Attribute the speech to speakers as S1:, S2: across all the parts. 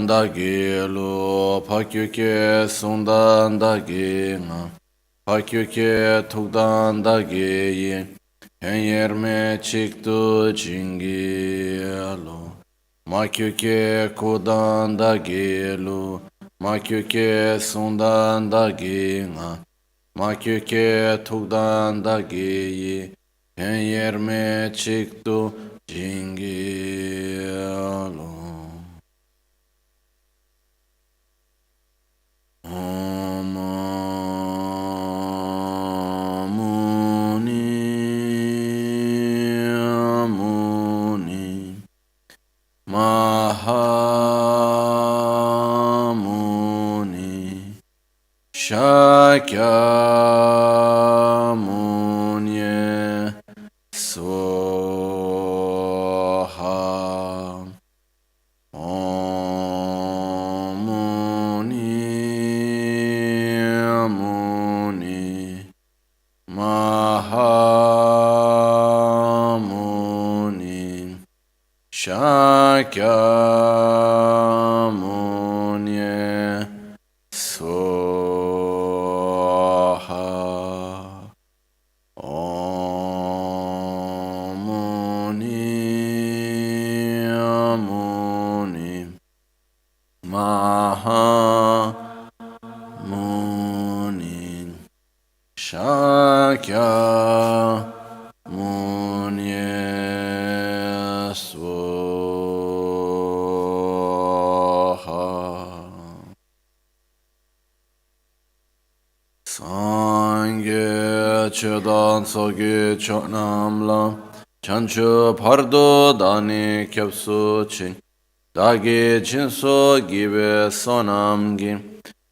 S1: dagi lu pakyuke sundan dagi nga pakyuke tukdan dagi yin henyerme chiktu jingi lu makyuke kudan dagi lu makyuke sundan dagi nga makyuke tukdan dagi yin henyerme chiktu jingi lu Mahamuni Shakyamunye Soha Muni Mahamuni Shakyamunye Soha Muni Mahamuni Shakyamunye Sangye chedan sogi chonamla chanchu pardo dani kyapsu chin dagi chinso gibe sonamgi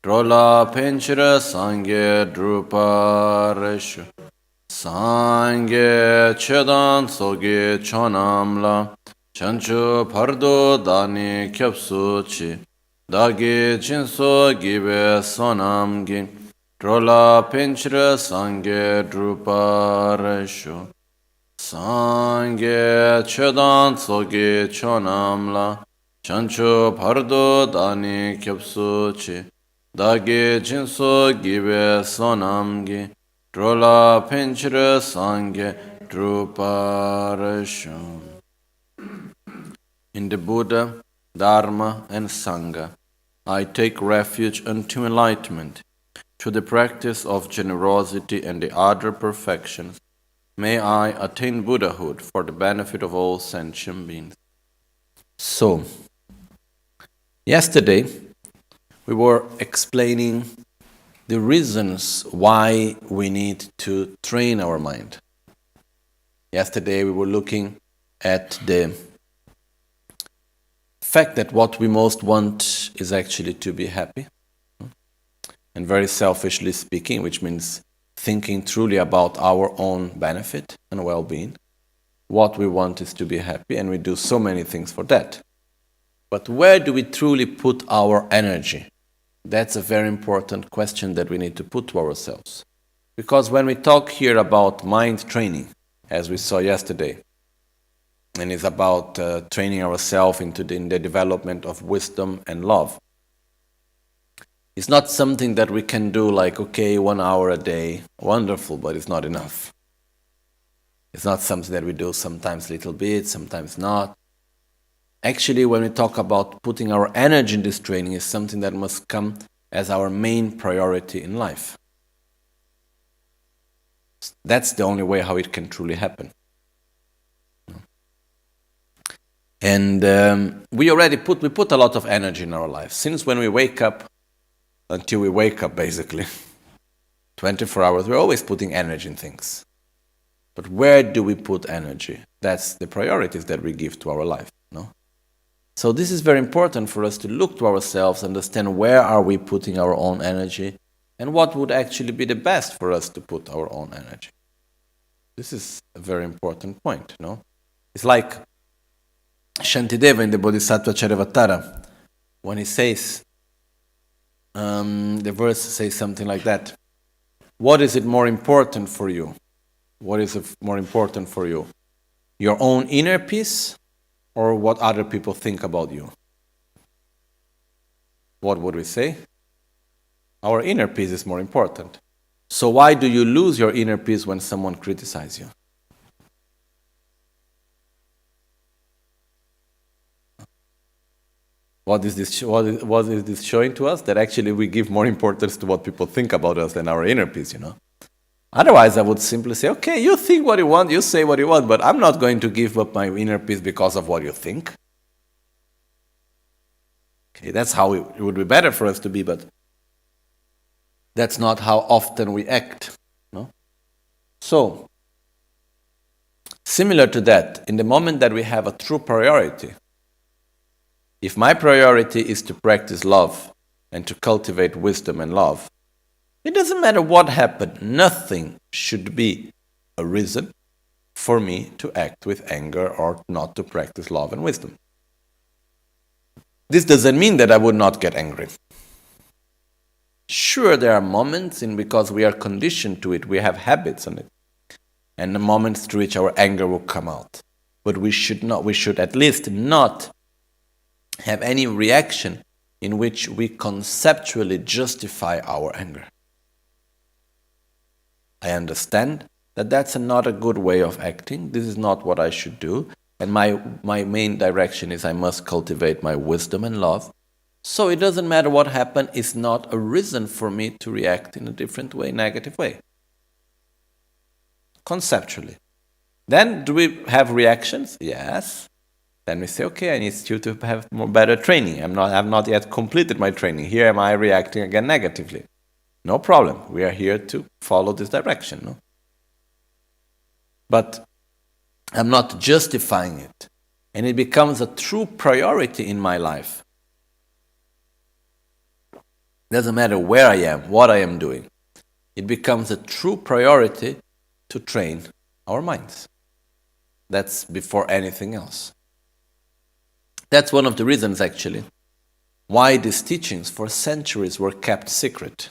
S1: rola penchira sangye drupareshu Sangye chedan sogi chonamla chanchu pardo dani kyapsu chi dagi chinso gibe sonamgi Drola pinchra sangye drupareshu Sangye chedan sogi chonamla chanchu pardo dani kyapsu chi dagi chinso gibe sonamgi Drola pinchra sangye drupareshu. In the Buddha, Dharma and Sangha, I take refuge unto enlightenment. To the practice of generosity and the other perfections, may I attain Buddhahood for the benefit of all sentient beings. So, yesterday we were explaining the reasons why we need to train our mind. Yesterday we were looking at the fact that what we most want is actually to be happy. And very selfishly speaking, which means thinking truly about our own benefit and well-being. What we want is to be happy, and we do so many things for that. But where do we truly put our energy? That's a very important question that we need to put to ourselves. Because when we talk here about mind training, as we saw yesterday, and it's about training ourselves in the development of wisdom and love, it's not something that we can do like, okay, 1 hour a day, wonderful, but it's not enough. It's not something that we do sometimes a little bit, sometimes not. Actually, when we talk about putting our energy in this training, it's something that must come as our main priority in life. That's the only way how it can truly happen. And we put a lot of energy in our life. Since when we wake up, until we wake up, basically. 24 hours, we're always putting energy in things. But where do we put energy? That's the priorities that we give to our life, no? So this is very important for us to look to ourselves, understand where are we putting our own energy, and what would actually be the best for us to put our own energy. This is a very important point, no? It's like Shantideva in the Bodhisattva Charyavatara, when he says, the verse says something like that. What is it more important for you? What is it more important for you? Your own inner peace or what other people think about you? what would we say? Our inner peace is more important. So why do you lose your inner peace when someone criticizes you? What is this showing to us? That actually we give more importance to what people think about us than our inner peace, Otherwise, I would simply say, okay, you think what you want, you say what you want, but I'm not going to give up my inner peace because of what you think. Okay, that's how it would be better for us to be, but that's not how often we act. No? So, similar to that, in the moment that we have a true priority, if my priority is to practice love and to cultivate wisdom and love, it doesn't matter what happened, nothing should be a reason for me to act with anger or not to practice love and wisdom. This doesn't mean that I would not get angry. Sure, there are moments because we are conditioned to it, we have habits on it, and the moments through which our anger will come out. But we should at least not have any reaction in which we conceptually justify our anger. I understand that that's not a good way of acting. This is not what I should do. And my main direction is I must cultivate my wisdom and love. So it doesn't matter what happened. It's not a reason for me to react in a different way, negative way. Conceptually. Then do we have reactions? Yes. Then we say, okay, I need you to have better training. I've not yet completed my training. Here am I reacting again negatively. No problem. We are here to follow this direction. No? But I'm not justifying it. And it becomes a true priority in my life. Doesn't matter where I am, what I am doing. It becomes a true priority to train our minds. That's before anything else. That's one of the reasons, actually, why these teachings for centuries were kept secret.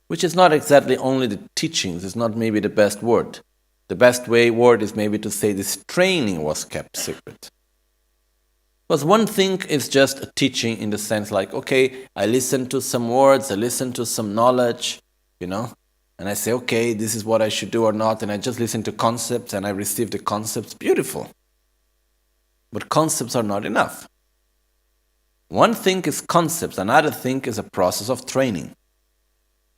S1: Which is not exactly only the teachings, it's not maybe the best word. The best word is maybe to say this training was kept secret. Because one thing is just a teaching in the sense like, okay, I listen to some words, I listen to some knowledge, and I say, okay, this is what I should do or not, and I just listen to concepts and I receive the concepts, beautiful. But concepts are not enough. One thing is concepts, another thing is a process of training.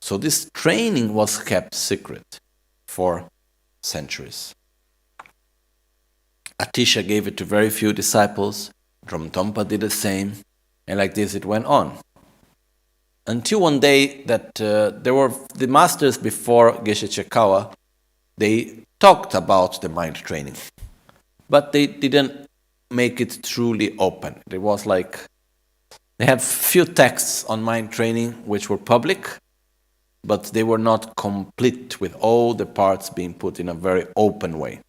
S1: So this training was kept secret for centuries. Atisha gave it to very few disciples. Dromtompa did the same. And like this it went on. Until one day that there were the masters before Geshe Chekawa, they talked about the mind training. But they didn't make it truly open. It was like, they had few texts on mind training which were public, but they were not complete with all the parts being put in a very open way.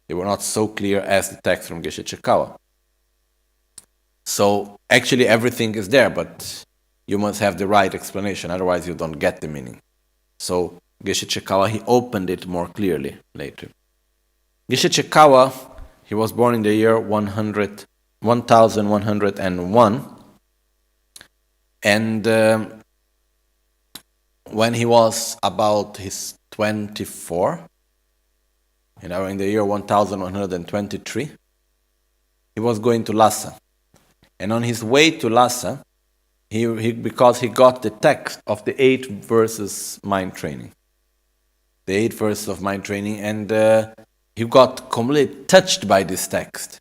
S1: They were not so clear as the text from Geshe Chekawa. So actually everything is there, but you must have the right explanation, otherwise you don't get the meaning. So Geshe Chekawa, he opened it more clearly later. Geshe Chekawa, he was born in the year 1101, and when he was about his 24, in the year 1123, he was going to Lhasa. And on his way to Lhasa, because he got the text of the 8 verses mind training. The 8 verses of mind training, and he got completely touched by this text.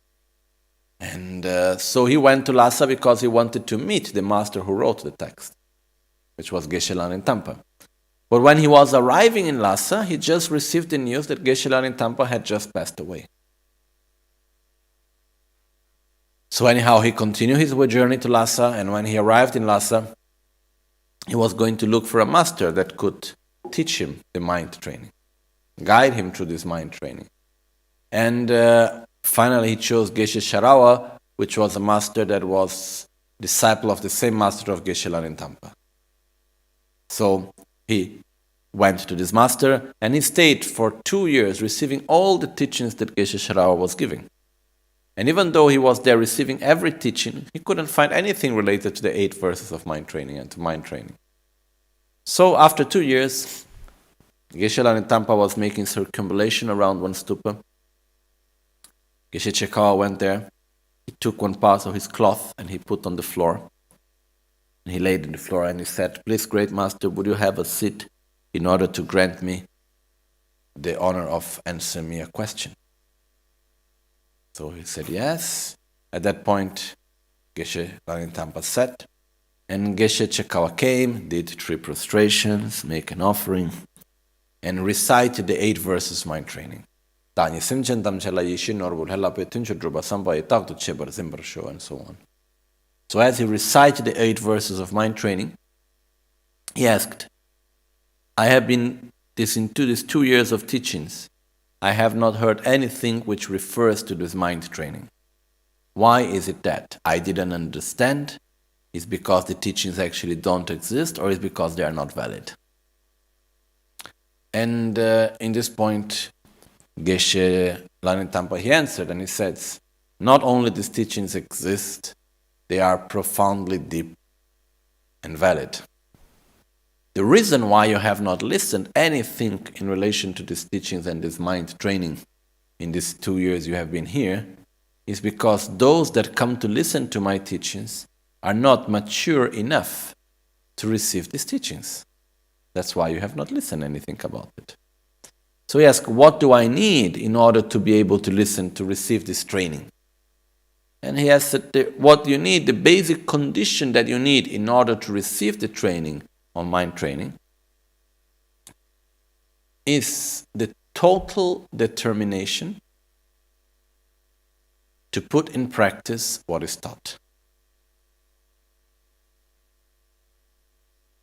S1: And so he went to Lhasa because he wanted to meet the master who wrote the text, which was Geshe Lanin Tampa. But when he was arriving in Lhasa, he just received the news that Geshe Lanin Tampa had just passed away. So anyhow, he continued his journey to Lhasa, and when he arrived in Lhasa, he was going to look for a master that could teach him the mind training, guide him through this mind training. And finally he chose Geshe Sharawa, which was a master that was disciple of the same master of Geshe Lanin Tampa. So he went to this master, and he stayed for 2 years receiving all the teachings that Geshe Sharawa was giving. And even though he was there receiving every teaching, he couldn't find anything related to the 8 verses of mind training and to mind training. So after 2 years, Geshe Lanitampa was making circumambulation around one stupa. Geshe Chekawa went there. He took one part of his cloth and he put on the floor. And he laid on the floor and he said, "Please, Great Master, would you have a seat in order to grant me the honor of answering me a question?" So he said yes. At that point, Geshe Lanitampa sat, and Geshe Chekawa came, did 3 prostrations, make an offering, and recited the 8 verses mind training. And so on. So as he recited the 8 verses of mind training, he asked, "I have been into these 2 years of teachings, I have not heard anything which refers to this mind training. Why is it that I didn't understand? Is it because the teachings actually don't exist, or is it because they are not valid?" And in this point, Geshe Lanitampa, he answered and he says, "Not only these teachings exist, they are profoundly deep and valid. The reason why you have not listened anything in relation to these teachings and this mind training in these 2 years you have been here is because those that come to listen to my teachings are not mature enough to receive these teachings. That's why you have not listened anything about it." So he asked, "What do I need in order to be able to listen, to receive this training?" And he asked that what you need, the basic condition that you need in order to receive the training on mind training, is the total determination to put in practice what is taught.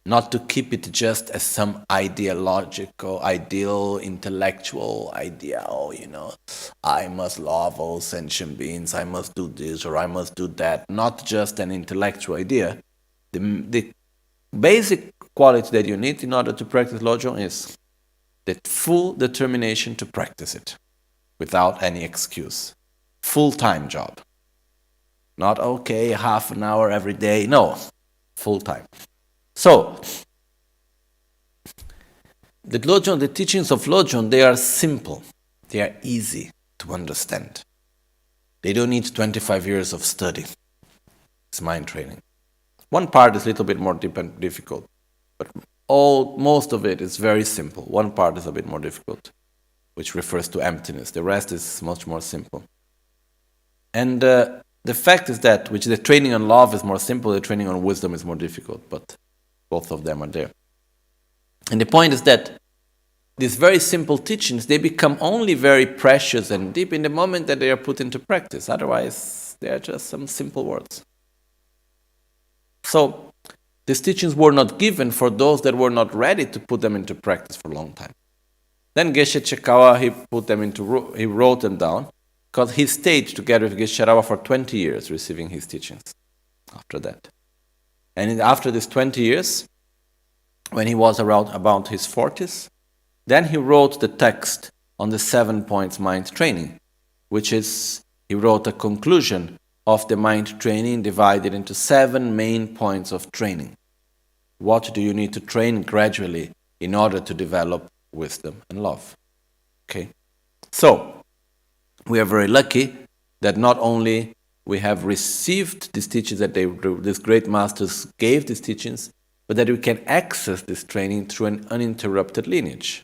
S1: Not to keep it just as some ideological, ideal, intellectual idea. I must love all sentient beings, I must do this or I must do that. Not just an intellectual idea. The basic quality that you need in order to practice Lojong is the full determination to practice it without any excuse. Full-time job. Not half an hour every day. No, full-time. So, the teachings of Lojong, they are simple. They are easy to understand. They don't need 25 years of study. It's mind training. One part is a little bit more deep and difficult, but most of it is very simple. One part is a bit more difficult, which refers to emptiness. The rest is much more simple. And the fact is that, which the training on love is more simple, the training on wisdom is more difficult, but both of them are there. And the point is that these very simple teachings, they become only very precious and deep in the moment that they are put into practice. Otherwise, they are just some simple words. So, these teachings were not given for those that were not ready to put them into practice for a long time. Then Geshe Chekawa, he wrote them down, because he stayed together with Geshe Rawa for 20 years receiving his teachings after that. And after these 20 years, when he was around about his 40s, then he wrote the text on the 7 points mind training, which is, he wrote a conclusion of the mind training divided into 7 main points of training. What do you need to train gradually in order to develop wisdom and love? Okay, so we are very lucky that not only we have received these teachings that these great masters gave these teachings, but that we can access this training through an uninterrupted lineage.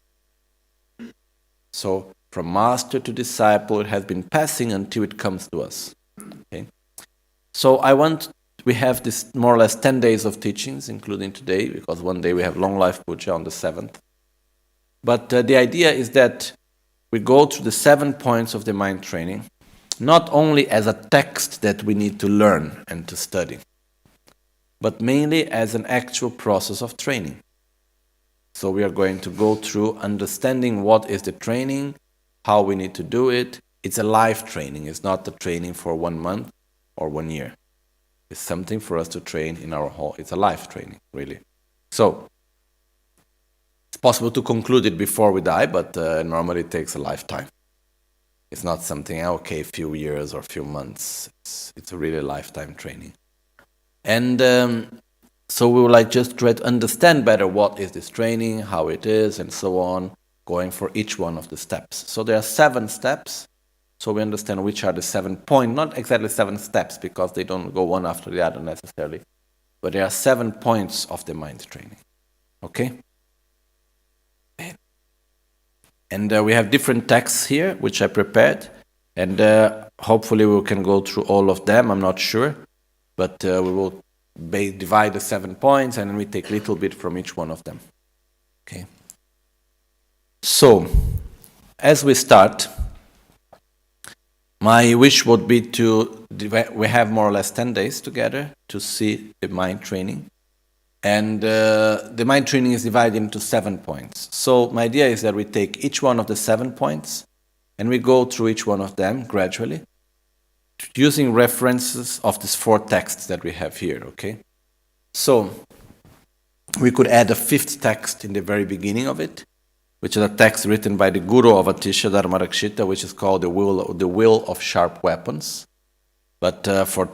S1: So from master to disciple, it has been passing until it comes to us. Okay. So we have this more or less 10 days of teachings, including today, because one day we have Long Life Puja on the 7th. But the idea is that we go through the 7 points of the mind training, not only as a text that we need to learn and to study, but mainly as an actual process of training. So we are going to go through understanding what is the training, how we need to do it. It's a life training. It's not a training for 1 month or 1 year. It's something for us to train in our whole. It's a life training, really. So it's possible to conclude it before we die, but normally it takes a lifetime. It's not something, okay, a few years or a few months. It's a really lifetime training. And so we would like just try to understand better what is this training, how it is, and so on, going for each one of the steps. So there are 7 steps. So we understand which are the 7 points, not exactly 7 steps, because they don't go one after the other necessarily. But there are 7 points of the mind training. Okay? And we have different texts here, which I prepared. And hopefully we can go through all of them, I'm not sure. But we will divide the 7 points, and then we take a little bit from each one of them. Okay. So, as we start, my wish would be we have more or less 10 days together to see the mind training. And the mind training is divided into 7 points. So my idea is that we take each one of the 7 points and we go through each one of them gradually, using references of these 4 texts that we have here, okay? So we could add a 5th text in the very beginning of it, which is a text written by the Guru of Atisha Dharmarakshita, which is called the Will of Sharp Weapons. But for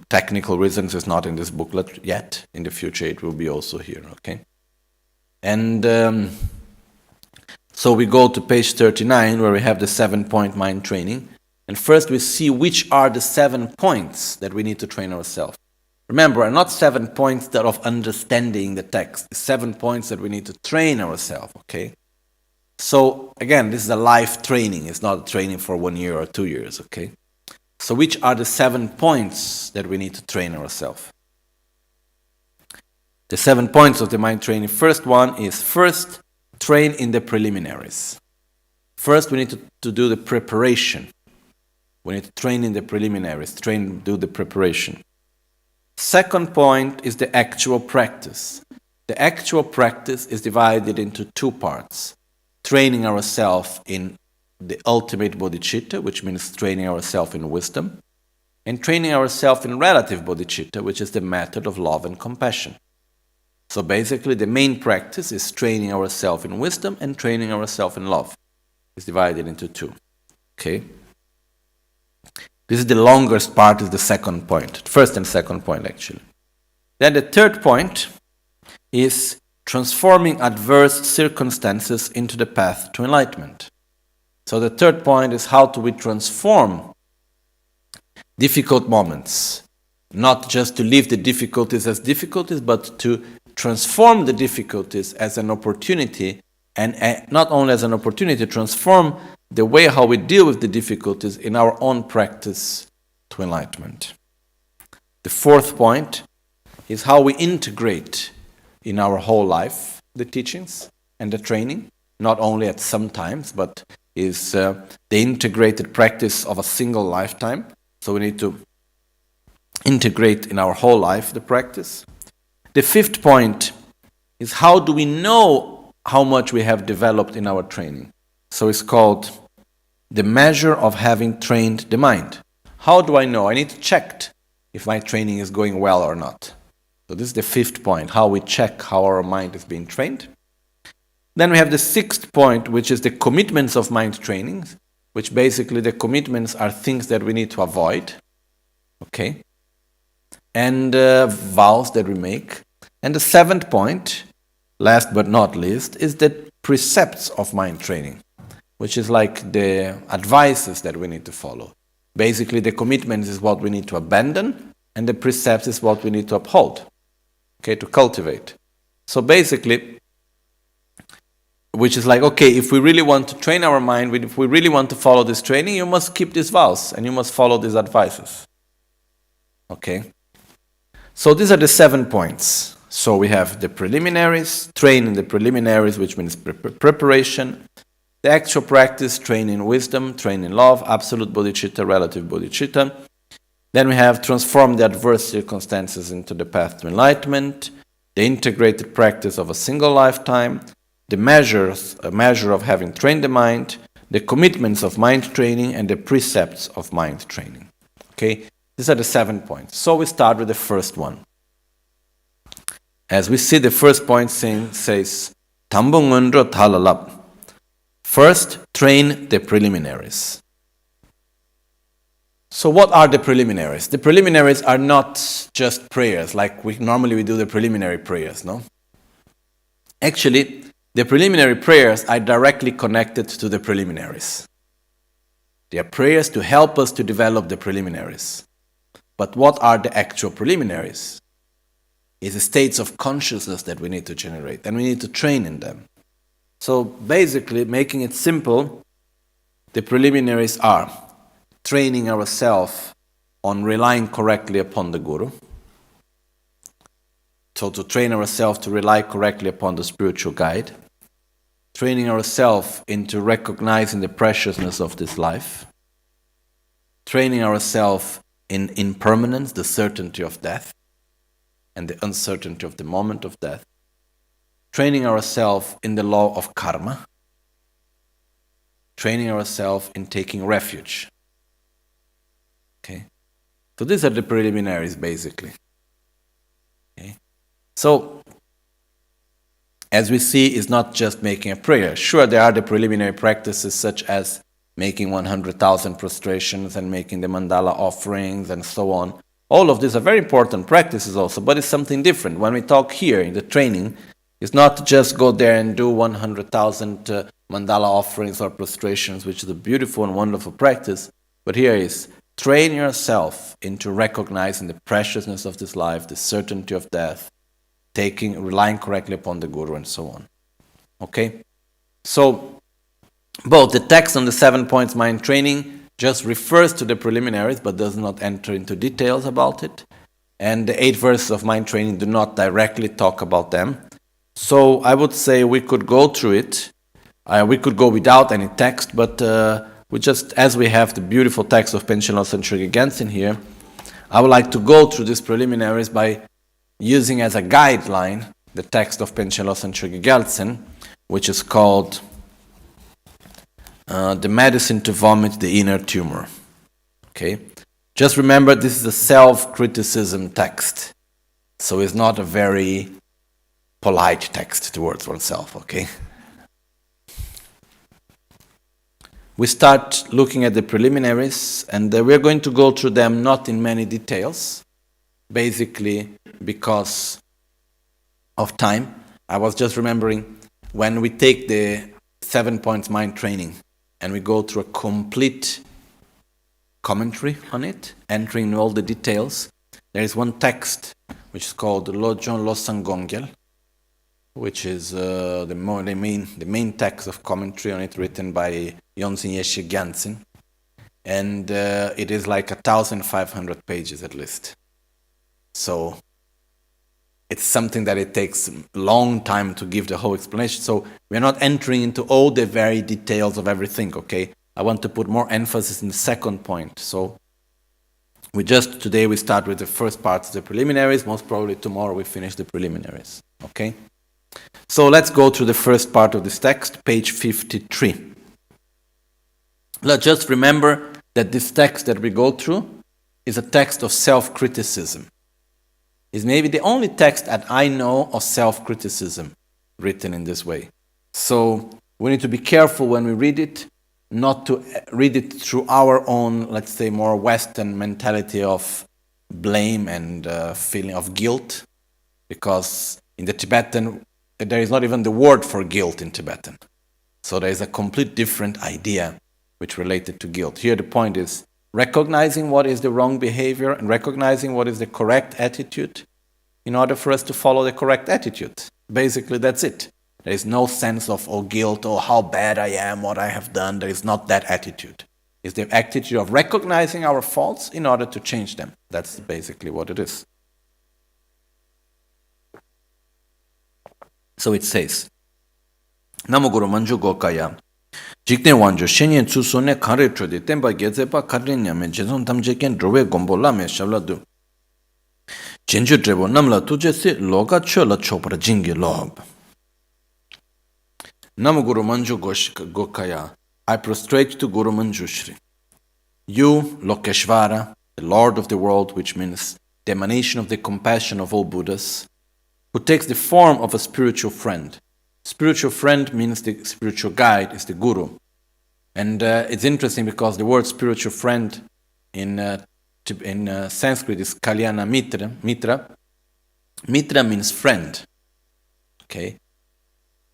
S1: technical reasons, it's not in this booklet yet. In the future, it will be also here, okay? And so we go to page 39, where we have the 7-point mind training. And first we see which are the 7 points that we need to train ourselves. Remember, not 7 points that of understanding the text. 7 points that we need to train ourselves, okay? So, again, this is a life training. It's not a training for 1 year or 2 years, okay? So which are the 7 points that we need to train ourselves? The 7 points of the mind training. First one is, first, train in the preliminaries. First, we need to do the preparation. We need to train in the preliminaries, do the preparation. Second point is the actual practice. The actual practice is divided into 2 parts. Training ourselves in the ultimate bodhicitta, which means training ourselves in wisdom, and training ourselves in relative bodhicitta, which is the method of love and compassion. So basically the main practice is training ourselves in wisdom and training ourselves in love. It's divided into 2. Okay? This is the longest part, is the second point. First and second point, actually. Then the third point is transforming adverse circumstances into the path to enlightenment. So the third point is, how do we transform difficult moments? Not just to leave the difficulties as difficulties, but to transform the difficulties as an opportunity, and not only as an opportunity, transform the way how we deal with the difficulties in our own practice to enlightenment. The fourth point is how we integrate in our whole life the teachings and the training, not only at some times, but is the integrated practice of a single lifetime. So we need to integrate in our whole life the practice. The fifth point is, how do we know how much we have developed in our training? So it's called the measure of having trained the mind. How do I know? I need to check if my training is going well or not. So this is the fifth point, how we check how our mind is being trained. Then we have the sixth point, which is the commitments of mind training, which basically the commitments are things that we need to avoid, okay? And vows that we make. And the seventh point, last but not least, is the precepts of mind training, which is like the advices that we need to follow. Basically, the commitment is what we need to abandon, and the precepts is what we need to uphold, okay, to cultivate. So basically, which is like, okay, if we really want to train our mind, if we really want to follow this training, you must keep these vows, and you must follow these advices. Okay? So these are the 7 points. So we have the preliminaries, train in the preliminaries, which means preparation. The actual practice, train in wisdom, train in love, absolute bodhicitta, relative bodhicitta. Then we have transform the adverse circumstances into the path to enlightenment, the integrated practice of a single lifetime, a measure of having trained the mind, the commitments of mind training, and the precepts of mind training. Okay, these are the 7 points. So we start with the first one. As we see, the first point says, Tambungundro talalap. First, train the preliminaries. So what are the preliminaries? The preliminaries are not just prayers, like we normally do the preliminary prayers, no? Actually, the preliminary prayers are directly connected to the preliminaries. They are prayers to help us to develop the preliminaries. But what are the actual preliminaries? It's the states of consciousness that we need to generate, and we need to train in them. So basically, making it simple, the preliminaries are training ourselves on relying correctly upon the Guru. So to train ourselves to rely correctly upon the spiritual guide. Training ourselves into recognizing the preciousness of this life. Training ourselves in impermanence, the certainty of death, and the uncertainty of the moment of death. Training ourselves in the law of karma. Training ourselves in taking refuge. Okay, so these are the preliminaries, basically. Okay, so as we see, it's not just making a prayer. Sure, there are the preliminary practices such as making 100,000 prostrations and making the mandala offerings and so on. All of these are very important practices also, but it's something different. When we talk here in the training, it's not just go there and do 100,000 mandala offerings or prostrations, which is a beautiful and wonderful practice, but here is train yourself into recognizing the preciousness of this life, the certainty of death, relying correctly upon the Guru, and so on. Okay? So, both the text on the 7 points mind training just refers to the preliminaries, but does not enter into details about it. And the 8 verses of mind training do not directly talk about them. So, I would say we could go through it. We could go without any text, but we just, as we have the beautiful text of Panchen Lobsang Chokyi Gyaltsen here, I would like to go through these preliminaries by using as a guideline the text of Panchen Lobsang Chokyi Gyaltsen, which is called The Medicine to Vomit the Inner Tumor. Okay? Just remember, this is a self-criticism text, so it's not a very polite text towards oneself, okay? We start looking at the preliminaries, and we're going to go through them not in many details, basically because of time. I was just remembering, when we take the 7 points mind training and we go through a complete commentary on it, entering in all the details, there is one text which is called Lojong Losang Gongyal, which is the main text of commentary on it, written by Yonsin Yeshe Gyaltsen, and it is like 1,500 pages at least. So it's something that it takes a long time to give the whole explanation. So we're not entering into all the very details of everything, okay? I want to put more emphasis in the second point. So today we start with the first part of the preliminaries. Most probably tomorrow we finish the preliminaries, okay? So let's go to the first part of this text, page 53. Let's just remember that this text that we go through is a text of self-criticism. It's maybe the only text that I know of self-criticism written in this way. So we need to be careful when we read it, not to read it through our own, let's say, more Western mentality of blame and feeling of guilt, because in the Tibetan, there is not even the word for guilt in Tibetan. So there is a complete different idea which related to guilt. Here the point is recognizing what is the wrong behavior and recognizing what is the correct attitude in order for us to follow the correct attitude. Basically, that's it. There is no sense of, guilt, how bad I am, what I have done. There is not that attitude. It's the attitude of recognizing our faults in order to change them. That's basically what it is. So it says, Namo Guru Manju Gokaya, Jikne Wanjo, Shenyen Tsusone Kare Trodi, Temba Gezepa Karenya, Menjezon Tamjeken, Drove Gombola, Meshavladu. Chenju Trevo Namla Tujesi, Loga Chola Chopra Jingi Lob. Namo Guru Manju Gokaya, I prostrate to Guru Manjushri. You, Lokeshvara, the Lord of the world, which means the emanation of the compassion of all Buddhas, who takes the form of a spiritual friend. Spiritual friend means the spiritual guide is the Guru. And it's interesting because the word spiritual friend in Sanskrit is Kalyana Mitra. Mitra means friend. Okay,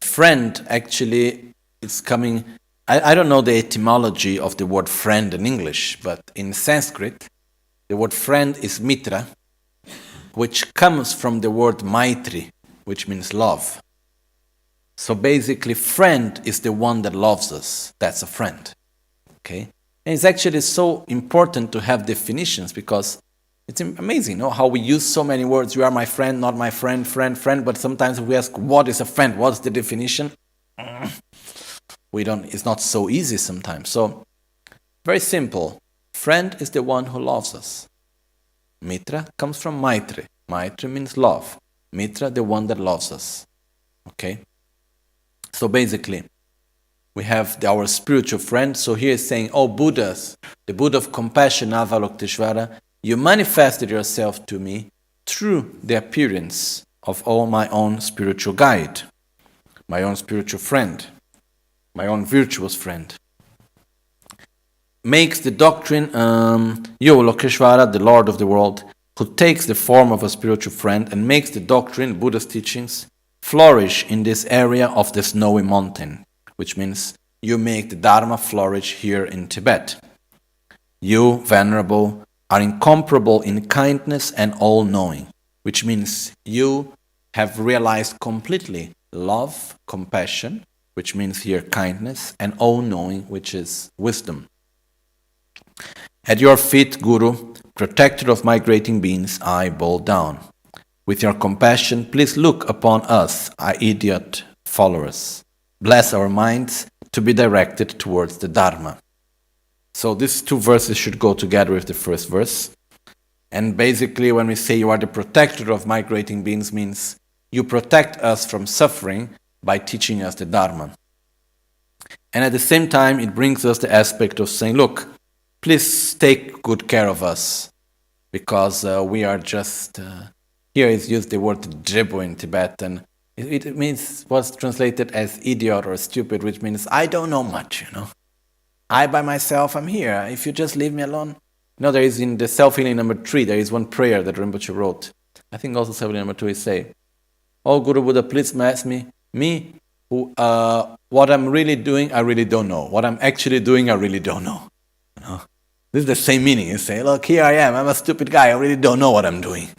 S1: friend actually is coming. I don't know the etymology of the word friend in English, but in Sanskrit, the word friend is Mitra, which comes from the word Maitri, which means love. So basically, friend is the one that loves us. That's a friend. Okay, and it's actually so important to have definitions because it's amazing, how we use so many words. You are my friend, not my friend, friend. But sometimes if we ask, what is a friend? What's the definition? It's not so easy sometimes. So, very simple. Friend is the one who loves us. Mitra comes from Maitri. Maitri means love. Mitra, the one that loves us. Okay? So basically, we have our spiritual friend. So here is saying, Buddhas, the Buddha of compassion, Avalokiteshvara, you manifested yourself to me through the appearance of my own spiritual guide, my own spiritual friend, my own virtuous friend. Makes the doctrine, you, Lokeshvara, the Lord of the world, who takes the form of a spiritual friend and makes the doctrine, Buddha's teachings, flourish in this area of the snowy mountain, which means you make the Dharma flourish here in Tibet. You, Venerable, are incomparable in kindness and all-knowing, which means you have realized completely love, compassion, which means here kindness, and all-knowing, which is wisdom. At your feet, Guru, protector of migrating beings, I bow down. With your compassion, please look upon us, our idiot followers. Bless our minds to be directed towards the Dharma. So these two verses should go together with the first verse. And basically when we say you are the protector of migrating beings means you protect us from suffering by teaching us the Dharma. And at the same time it brings us the aspect of saying, look, please take good care of us because we are just, here is used the word dribo in Tibetan. It means what's translated as idiot or stupid, which means I don't know much, I by myself, I'm here. If you just leave me alone. There is in the self-healing number 3, there is one prayer that Rinpoche wrote. I think also self-healing number 2 is say, Oh Guru Buddha, please bless me who, what I'm really doing, I really don't know. What I'm actually doing, I really don't know. This is the same meaning. You say, look, here I am. I'm a stupid guy. I really don't know what I'm doing.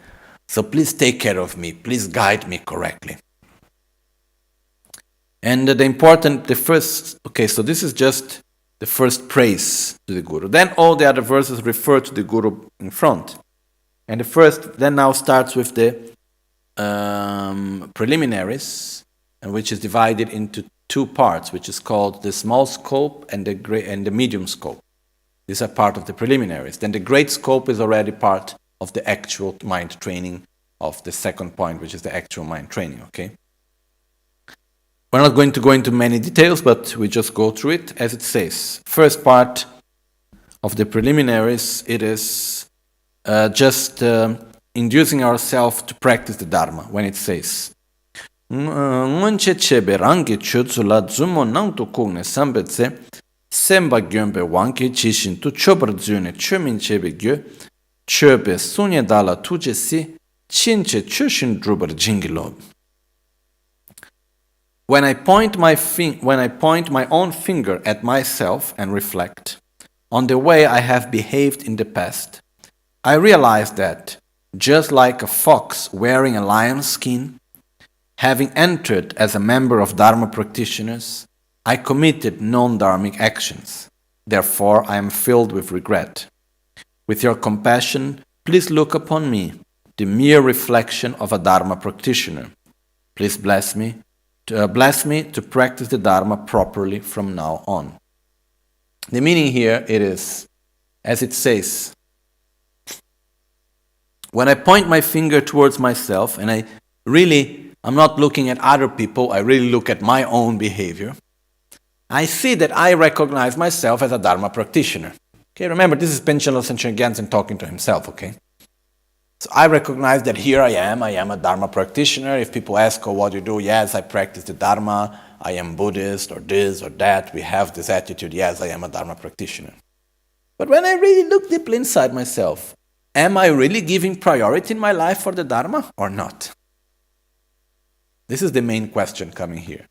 S1: So please take care of me. Please guide me correctly. And so this is just the first praise to the Guru. Then all the other verses refer to the Guru in front. And the first then now starts with the preliminaries, and which is divided into 2 parts, which is called the small scope and the medium scope. These are part of the preliminaries. Then the great scope is already part of the actual mind training of the second point, which is the actual mind training, okay? We're not going to go into many details, but we just go through it as it says. First part of the preliminaries, it is just inducing ourselves to practice the Dharma when it says Semba gyömbe wanki chishin tu chobar zune chomin chebe gyo chobe sunye dala tuje si chinche chushin drubar jingilob. When I point my own finger at myself and reflect on the way I have behaved in the past, I realize that, just like a fox wearing a lion's skin, having entered as a member of Dharma practitioners, I committed non-dharmic actions. Therefore, I am filled with regret. With your compassion, please look upon me, the mere reflection of a Dharma practitioner. Please bless me to practice the Dharma properly from now on. The meaning here, it is, as it says, when I point my finger towards myself, and I'm not looking at other people, I really look at my own behavior, I see that I recognize myself as a Dharma practitioner. Okay, remember, this is Panchen Lobsang Chokyi Gyaltsen talking to himself, okay? So I recognize that here I am a Dharma practitioner. If people ask, what do you do? Yes, I practice the Dharma, I am Buddhist, or this or that, we have this attitude, yes, I am a Dharma practitioner. But when I really look deeply inside myself, am I really giving priority in my life for the Dharma or not? This is the main question coming here.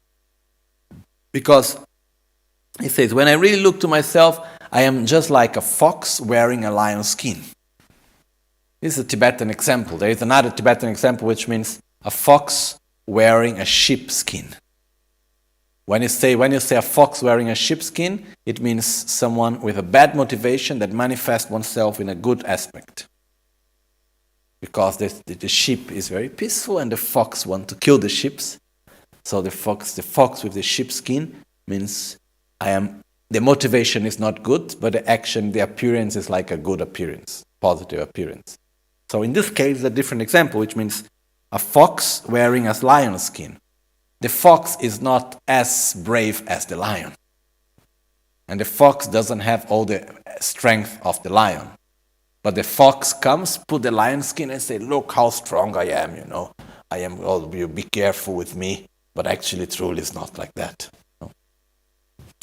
S1: Because it says, when I really look to myself, I am just like a fox wearing a lion's skin. This is a Tibetan example. There is another Tibetan example which means a fox wearing a sheep skin. When you say a fox wearing a sheep skin, it means someone with a bad motivation that manifests oneself in a good aspect. Because the sheep is very peaceful and the fox wants to kill the sheep. So the fox with the sheep skin means the motivation is not good, but the action, the appearance is like a good appearance, positive appearance. So in this case, a different example, which means a fox wearing a lion's skin. The fox is not as brave as the lion. And the fox doesn't have all the strength of the lion. But the fox comes, put the lion skin and say, look how strong I am, I am, you be careful with me. But actually, truly, it's not like that.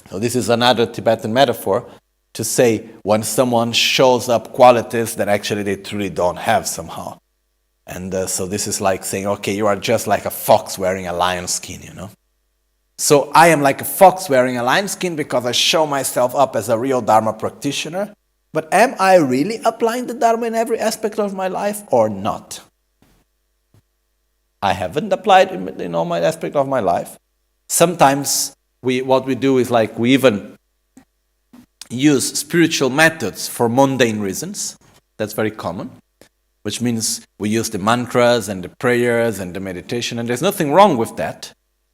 S1: So this is another Tibetan metaphor to say when someone shows up qualities that actually they truly don't have somehow. And so this is like saying, okay, you are just like a fox wearing a lion skin, So I am like a fox wearing a lion skin because I show myself up as a real Dharma practitioner. But am I really applying the Dharma in every aspect of my life or not? I haven't applied in all my aspects of my life. Sometimes what we do is like we even use spiritual methods for mundane reasons. That's very common. Which means we use the mantras and the prayers and the meditation, and there's nothing wrong with that.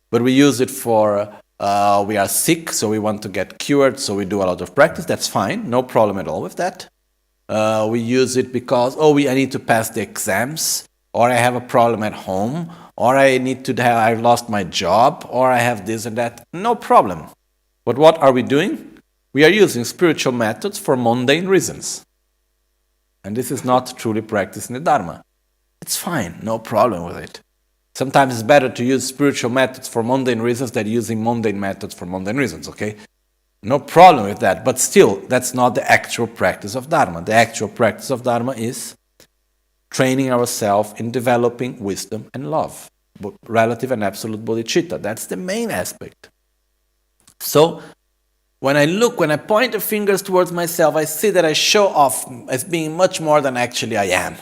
S1: But we use it for, we are sick, so we want to get cured, so we do a lot of practice. That's fine, no problem at all with that. We use it because, I need to pass the exams, or I have a problem at home, or I lost my job, or I have this and that. No problem. But what are we doing? We are using spiritual methods for mundane reasons. And this is not truly practicing the Dharma. It's fine, no problem with it. Sometimes it's better to use spiritual methods for mundane reasons than using mundane methods for mundane reasons, okay? No problem with that, but still, that's not the actual practice of Dharma. The actual practice of Dharma is training ourselves in developing wisdom and love, relative and absolute bodhicitta. That's the main aspect. So, when I point the fingers towards myself, I see that I show off as being much more than actually I am.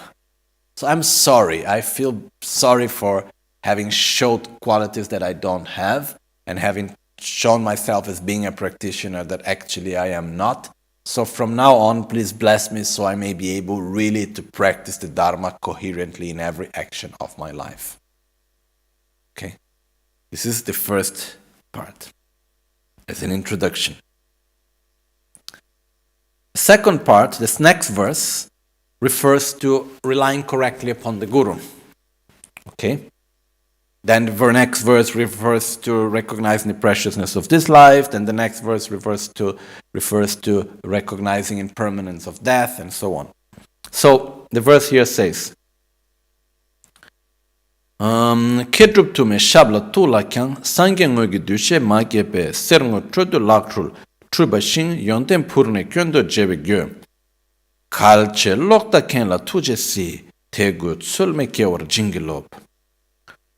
S1: So I'm sorry. I feel sorry for having showed qualities that I don't have and having shown myself as being a practitioner that actually I am not. So from now on, please bless me so I may be able really to practice the Dharma coherently in every action of my life. Okay? This is the first part as an introduction. Second part, this next verse, refers to relying correctly upon the Guru. Okay? Then the next verse refers to recognizing the preciousness of this life. Then the next verse refers to recognizing impermanence of death, and so on. So the verse here says, Kedrup tume shabla tula kyang sangyen ngogi dushe magyepe serungo trudu lakrul Trubashin yonden purne kyondo jebe gyo. Kalche lokta kenla tuje si tegu tsulme kewar jingilob.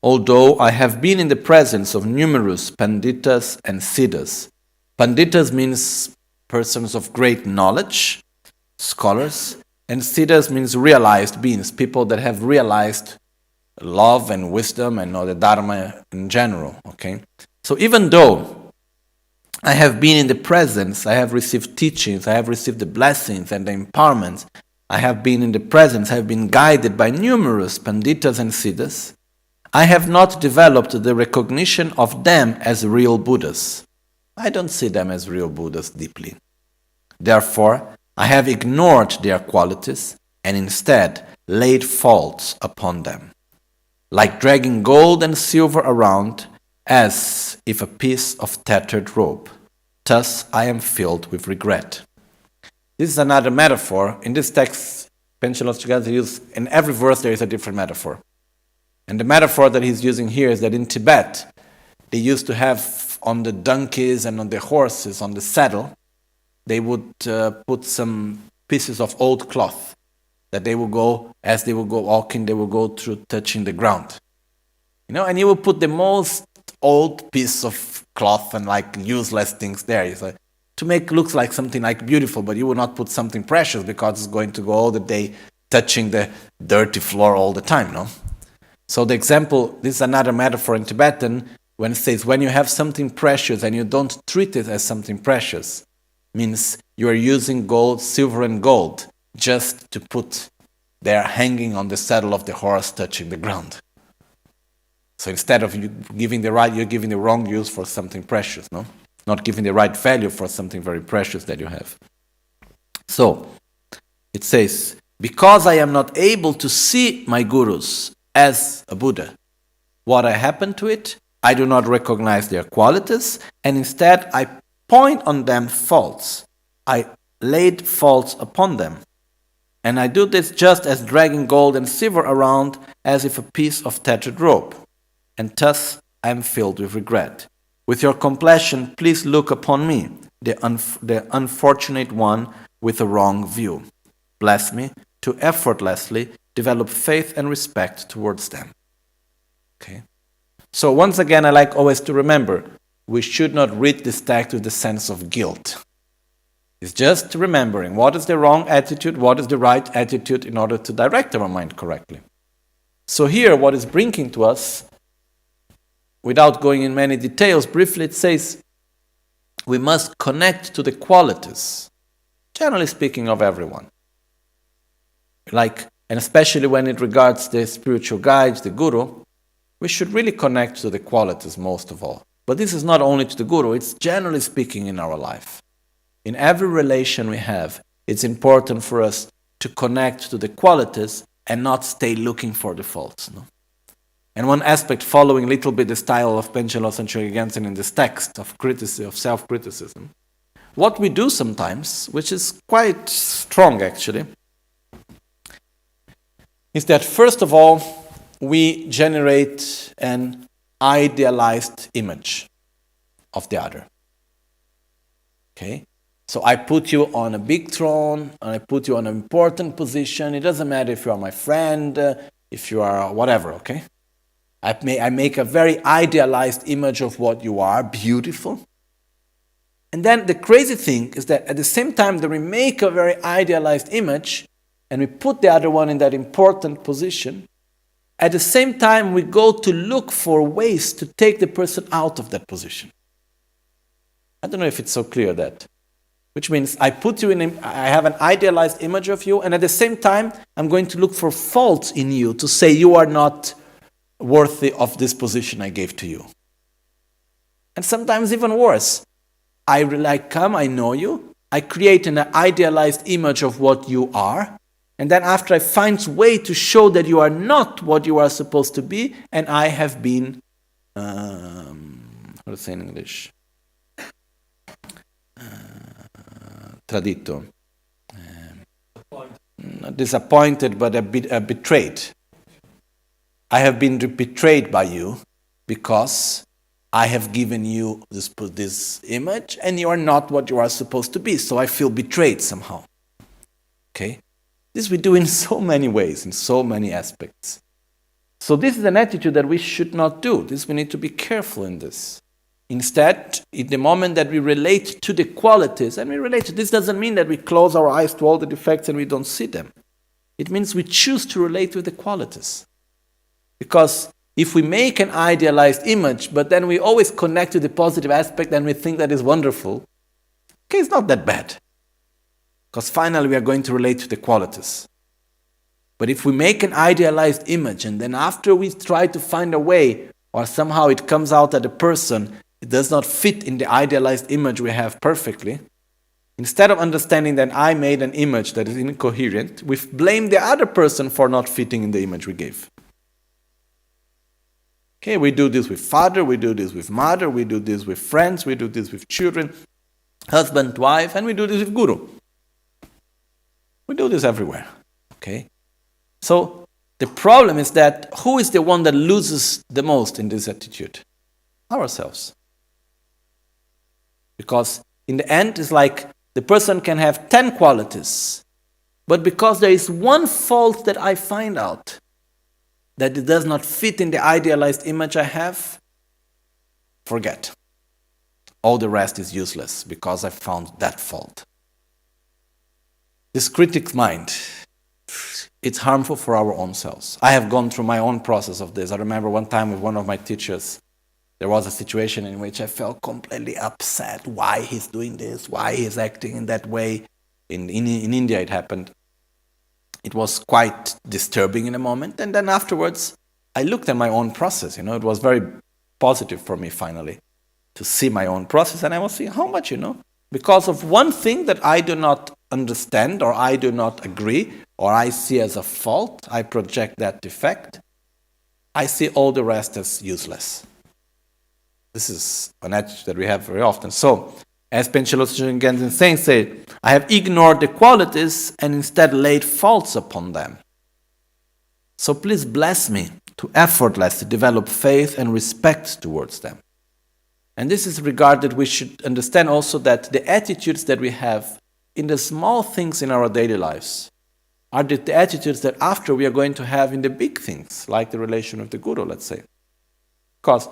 S1: Although I have been in the presence of numerous panditas and siddhas. Panditas means persons of great knowledge, scholars, and siddhas means realized beings, people that have realized love and wisdom and know the Dharma in general. Okay, so even though I have been in the presence, I have received teachings, I have received the blessings and the empowerments. I have been in the presence, I have been guided by numerous panditas and siddhas. I have not developed the recognition of them as real Buddhas. I don't see them as real Buddhas deeply. Therefore, I have ignored their qualities and instead laid faults upon them, like dragging gold and silver around as if a piece of tattered robe. Thus I am filled with regret. This is another metaphor. In this text, Panchen Lobsang Chokyi Gyaltsen uses, in every verse there is a different metaphor. And the metaphor that he's using here is that in Tibet, they used to have on the donkeys and on the horses, on the saddle, they would put some pieces of old cloth that they would go, as they would go walking, they would go through touching the ground. And you would put the most old piece of cloth and like useless things there. It's like, to make looks like something like beautiful, but you would not put something precious because it's going to go all the day touching the dirty floor all the time, no? So the example, this is another metaphor in Tibetan, when it says, when you have something precious and you don't treat it as something precious, means you are using gold, silver and gold, just to put there hanging on the saddle of the horse touching the ground. So instead of you giving the right, you're giving the wrong use for something precious, no? Not giving the right value for something very precious that you have. So, it says, because I am not able to see my gurus as a Buddha, what happened to it? I do not recognize their qualities, and instead I point on them faults. I laid faults upon them. And I do this just as dragging gold and silver around as if a piece of tattered rope. And thus I am filled with regret. With your compassion, please look upon me, the unfortunate one with a wrong view. Bless me to effortlessly develop faith and respect towards them. Okay. So once again, I like always to remember, we should not read this text with the sense of guilt. It's just remembering what is the wrong attitude, what is the right attitude in order to direct our mind correctly. So here, what is bringing to us, without going in many details, briefly it says, we must connect to the qualities, generally speaking, of everyone. And especially when it regards the spiritual guides, the guru, we should really connect to the qualities most of all. But this is not only to the guru, it's generally speaking in our life. In every relation we have, it's important for us to connect to the qualities and not stay looking for the faults. No? And one aspect, following a little bit the style of Panchen Lobsang Chokyi Gyaltsen in this text of criticism, of self-criticism, what we do sometimes, which is quite strong actually, is that first of all, we generate an idealized image of the other. Okay? So I put you on a big throne, and I put you on an important position. It doesn't matter if you are my friend, if you are whatever, okay? I make a very idealized image of what you are, beautiful. And then the crazy thing is that at the same time that we make a very idealized image, and we put the other one in that important position, at the same time we go to look for ways to take the person out of that position. I don't know if it's so clear that. Which means I have an idealized image of you, and at the same time I'm going to look for faults in you to say you are not worthy of this position I gave to you. And sometimes even worse, I know you, I create an idealized image of what you are, and then after I find a way to show that you are not what you are supposed to be, and I have been, how to say in English? Tradito. Not disappointed, but betrayed. I have been betrayed by you because I have given you this image and you are not what you are supposed to be, so I feel betrayed somehow. Okay? This we do in so many ways, in so many aspects. So this is an attitude that we should not do. We need to be careful in this. Instead, in the moment that we relate to the qualities, and this doesn't mean that we close our eyes to all the defects and we don't see them. It means we choose to relate with the qualities. Because if we make an idealized image, but then we always connect to the positive aspect and we think that is wonderful, okay, it's not that bad. Because finally we are going to relate to the qualities. But if we make an idealized image and then after we try to find a way, or somehow it comes out that the person, it does not fit in the idealized image we have perfectly, instead of understanding that I made an image that is incoherent, we blame the other person for not fitting in the image we gave. Okay, we do this with father, we do this with mother, we do this with friends, we do this with children, husband, wife, and we do this with guru. We do this everywhere. Okay? So, the problem is that who is the one that loses the most in this attitude? Ourselves. Because in the end, it's like The person can have 10 qualities, but because there is one fault that I find out, that it does not fit in the idealized image I have, forget. All the rest is useless because I found that fault. This critic's mind, it's harmful for our own selves. I have gone through my own process of this. I remember one time with one of my teachers, there was a situation in which I felt completely upset. Why he's doing this? Why he's acting in that way? In India it happened. It was quite disturbing in a moment. And then afterwards, I looked at my own process. It was very positive for me finally to see my own process. And I was seeing how much, because of one thing that I do not understand or I do not agree or I see as a fault, I project that defect. I see all the rest as useless. This is an attitude that we have very often. So, as Panchen Lobsang Chokyi Gyaltsen said, I have ignored the qualities and instead laid faults upon them. So please bless me to effortlessly develop faith and respect towards them. And this is regarded, we should understand also that the attitudes that we have in the small things in our daily lives are the attitudes that after we are going to have in the big things, like the relation with the Guru, let's say. Because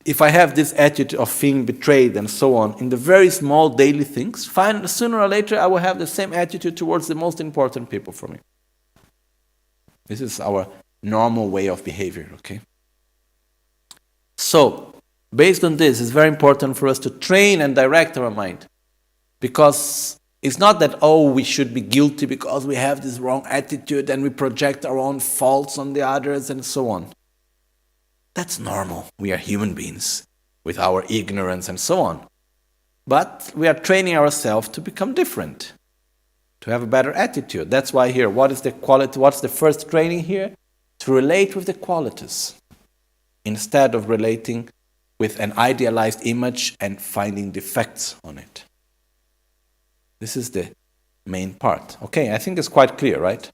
S1: if I have this attitude of feeling betrayed and so on in the very small daily things, sooner or later I will have the same attitude towards the most important people for me. This is our normal way of behavior, okay? So, based on this, it's very important for us to train and direct our mind. Because it's not that, we should be guilty because we have this wrong attitude and we project our own faults on the others and so on. That's normal. We are human beings with our ignorance and so on. But we are training ourselves to become different, to have a better attitude. That's why here, what is the quality? What's the first training here? To relate with the qualities instead of relating with an idealized image and finding defects on it. This is the main part. Okay, I think it's quite clear, right?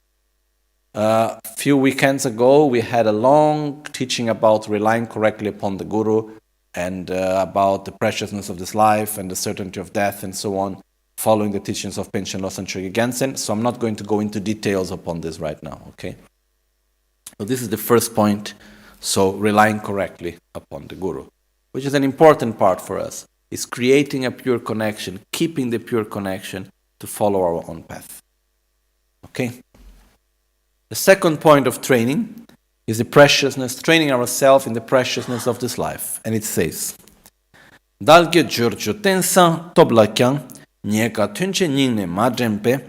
S1: A few weekends ago, we had a long teaching about relying correctly upon the Guru and about the preciousness of this life and the certainty of death and so on, following the teachings of Panchen Lobsang Chokyi Gyaltsen. So I'm not going to go into details upon this right now, okay? So this is the first point. So relying correctly upon the Guru, which is an important part for us, is creating a pure connection, keeping the pure connection to follow our own path. Okay? The second point of training is the preciousness, training ourselves in the preciousness of this life. And it says, Dalge Jurjo Tensan Toblakyang, Nyeka Tunche Ningne Madrempe,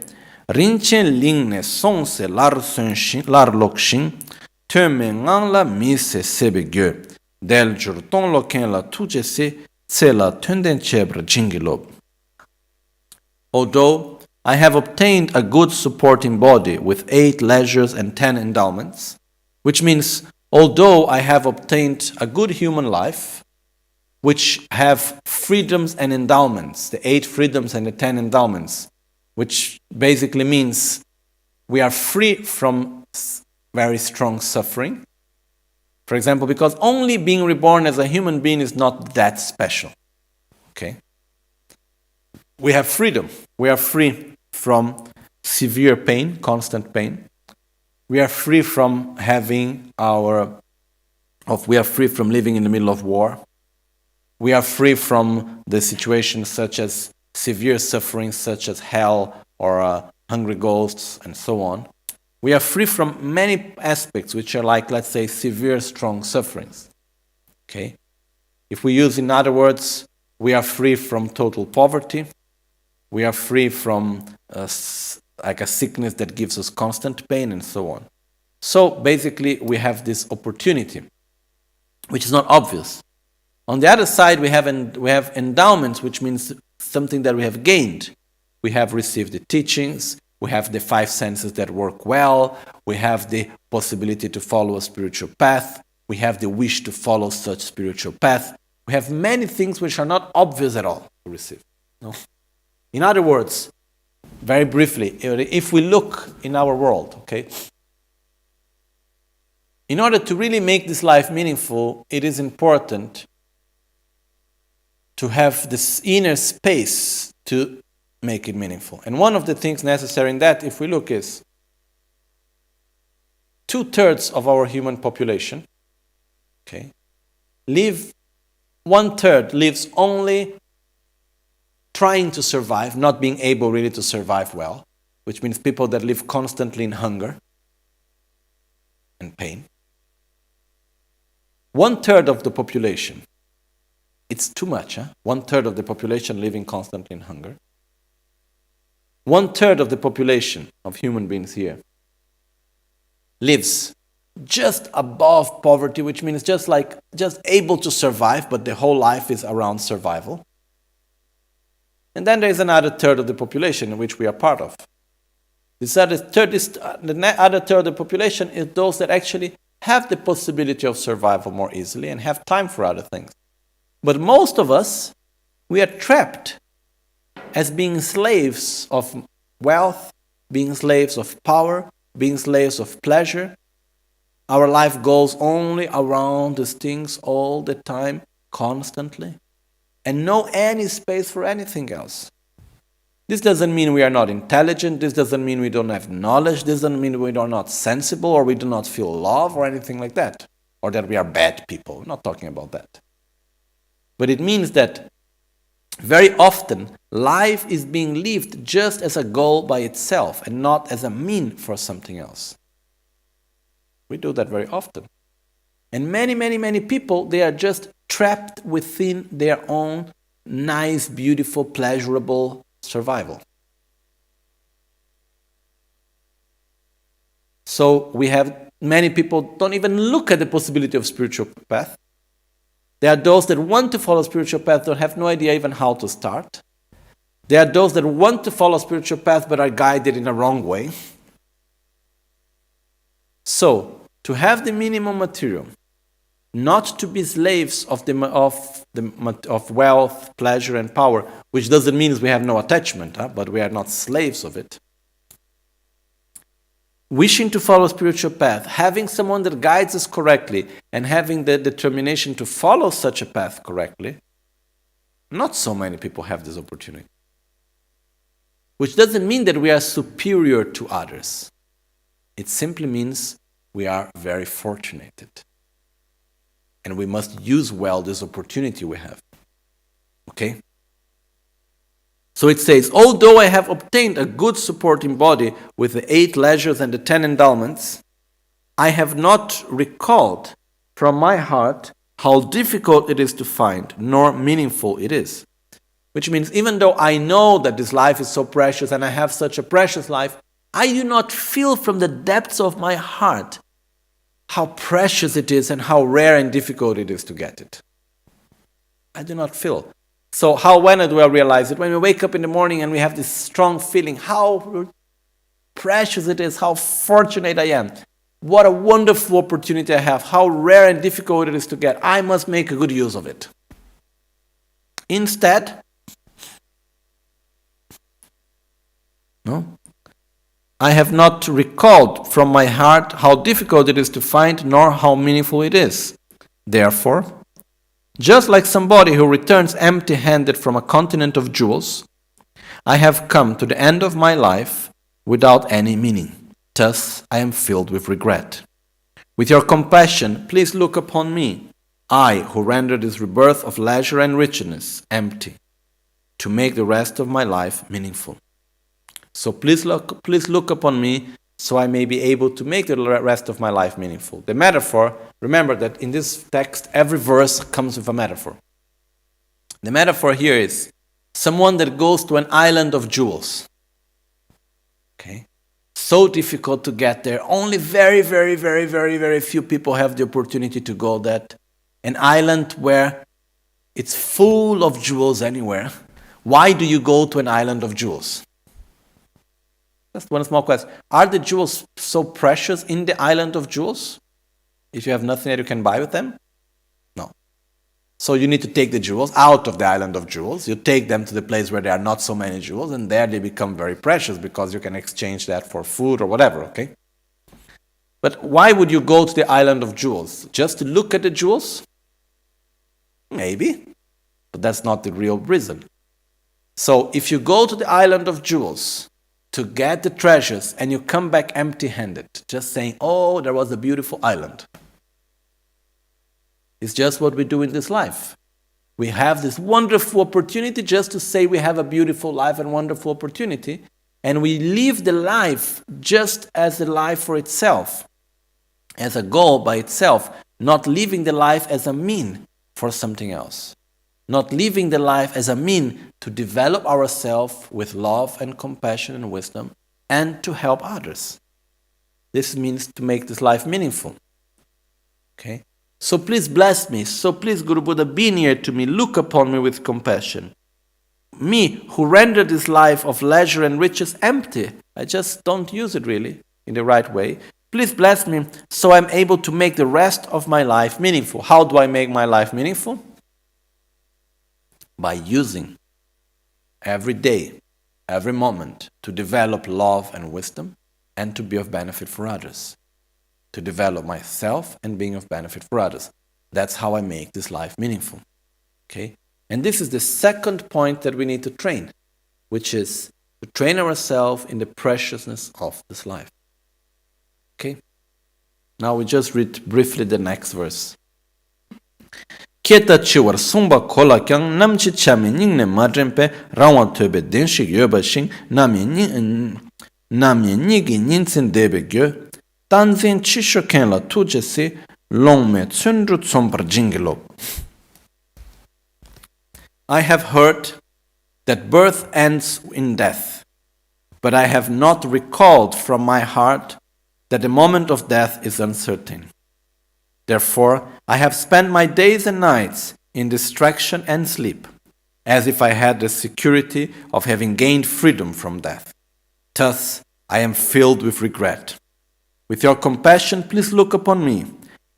S1: Rinchen Lingne Sonse Lar Lokshin, Töme Ngangla Mise Sebegyo, Del Jurton Loken La Tujese, Tsela Tunden Chebra Jingilob. Although I have obtained a good supporting body with 8 leisures and 10 endowments, which means although I have obtained a good human life, which have freedoms and endowments, the 8 freedoms and the 10 endowments, which basically means we are free from very strong suffering. For example, because only being reborn as a human being is not that special. Okay? We have freedom. We are free from severe pain, constant pain. We are free from we are free from living in the middle of war. We are free from the situations such as severe suffering, such as hell or hungry ghosts and so on. We are free from many aspects which are like, let's say, severe, strong sufferings. Okay? If we use, in other words, we are free from total poverty. We are free from like a sickness that gives us constant pain and so on. So basically, we have this opportunity, which is not obvious. On the other side, we have endowments, which means something that we have gained. We have received the teachings. We have the 5 senses that work well. We have the possibility to follow a spiritual path. We have the wish to follow such spiritual path. We have many things which are not obvious at all to receive. No? In other words, very briefly, if we look in our world, okay, in order to really make this life meaningful, it is important to have this inner space to make it meaningful. And one of the things necessary in that, if we look, is 2/3 of our human population, okay, live, 1/3 lives only trying to survive, not being able really to survive well, which means people that live constantly in hunger and pain. 1/3 of the population, it's too much, huh? 1/3 of the population living constantly in hunger. 1/3 of the population of human beings here lives just above poverty, which means just able to survive, but the whole life is around survival. And then there is another third of the population in which we are part of. The other third of the population is those that actually have the possibility of survival more easily and have time for other things. But most of us, we are trapped as being slaves of wealth, being slaves of power, being slaves of pleasure. Our life goes only around these things all the time, constantly, and no any space for anything else. This doesn't mean we are not intelligent, this doesn't mean we don't have knowledge, this doesn't mean we are not sensible or we do not feel love or anything like that, or that we are bad people. We're not talking about that. But it means that very often life is being lived just as a goal by itself and not as a mean for something else. We do that very often. And many people, they are just trapped within their own nice, beautiful, pleasurable survival. So we have many people don't even look at the possibility of spiritual path. There are those that want to follow spiritual path, don't have no idea even how to start. There are those that want to follow spiritual path but are guided in a wrong way. So, to have the minimum material, not to be slaves of wealth, pleasure, and power, which doesn't mean we have no attachment, but we are not slaves of it. Wishing to follow spiritual path, having someone that guides us correctly, and having the determination to follow such a path correctly, not so many people have this opportunity. Which doesn't mean that we are superior to others. It simply means we are very fortunate. And we must use well this opportunity we have. Okay? So it says, although I have obtained a good supporting body with the 8 leisures and the 10 endowments, I have not recalled from my heart how difficult it is to find, nor meaningful it is. Which means even though I know that this life is so precious and I have such a precious life, I do not feel from the depths of my heart how precious it is and how rare and difficult it is to get it. I do not feel. So when do I realize it? When we wake up in the morning and we have this strong feeling, how precious it is, how fortunate I am. What a wonderful opportunity I have, how rare and difficult it is to get. I must make a good use of it. Instead, I have not recalled from my heart how difficult it is to find, nor how meaningful it is. Therefore, just like somebody who returns empty-handed from a continent of jewels, I have come to the end of my life without any meaning. Thus, I am filled with regret. With your compassion, please look upon me, I who render this rebirth of leisure and richness empty, to make the rest of my life meaningful. So please look upon me, so I may be able to make the rest of my life meaningful. The metaphor, remember that in this text, every verse comes with a metaphor. The metaphor here is someone that goes to an island of jewels. Okay? So difficult to get there. Only very few people have the opportunity to go that. An island where it's full of jewels anywhere. Why do you go to an island of jewels? Just one small question. Are the jewels so precious in the island of jewels? If you have nothing that you can buy with them? No. So you need to take the jewels out of the island of jewels. You take them to the place where there are not so many jewels, and there they become very precious because you can exchange that for food or whatever, okay? But why would you go to the island of jewels? Just to look at the jewels? Maybe. But that's not the real reason. So if you go to the island of jewels to get the treasures and you come back empty-handed, just saying, oh, there was a beautiful island. It's just what we do in this life. We have this wonderful opportunity just to say we have a beautiful life and wonderful opportunity, and we live the life just as a life for itself, as a goal by itself, not living the life as a mean for something else. Not living the life as a mean to develop ourselves with love and compassion and wisdom and to help others. This means to make this life meaningful. Okay? So please bless me. So please, Guru Buddha, be near to me. Look upon me with compassion. Me, who rendered this life of leisure and riches empty. I just don't use it really in the right way. Please bless me so I'm able to make the rest of my life meaningful. How do I make my life meaningful? By using every day, every moment to develop love and wisdom and to be of benefit for others. To develop myself and being of benefit for others. That's how I make this life meaningful. Okay? And this is the second point that we need to train, which is to train ourselves in the preciousness of this life. Okay? Now we just read briefly the next verse. Keta chiwar sungba kola kyang namchi chami ningne madrempe rawa töbe denshik yoba shing namye nigi ninsin debe gyo tanzin chisho kenla tujesi longme tsundru tsombar jingilop. I have heard that birth ends in death, but I have not recalled from my heart that the moment of death is uncertain. Therefore, I have spent my days and nights in distraction and sleep, as if I had the security of having gained freedom from death. Thus, I am filled with regret. With your compassion, please look upon me,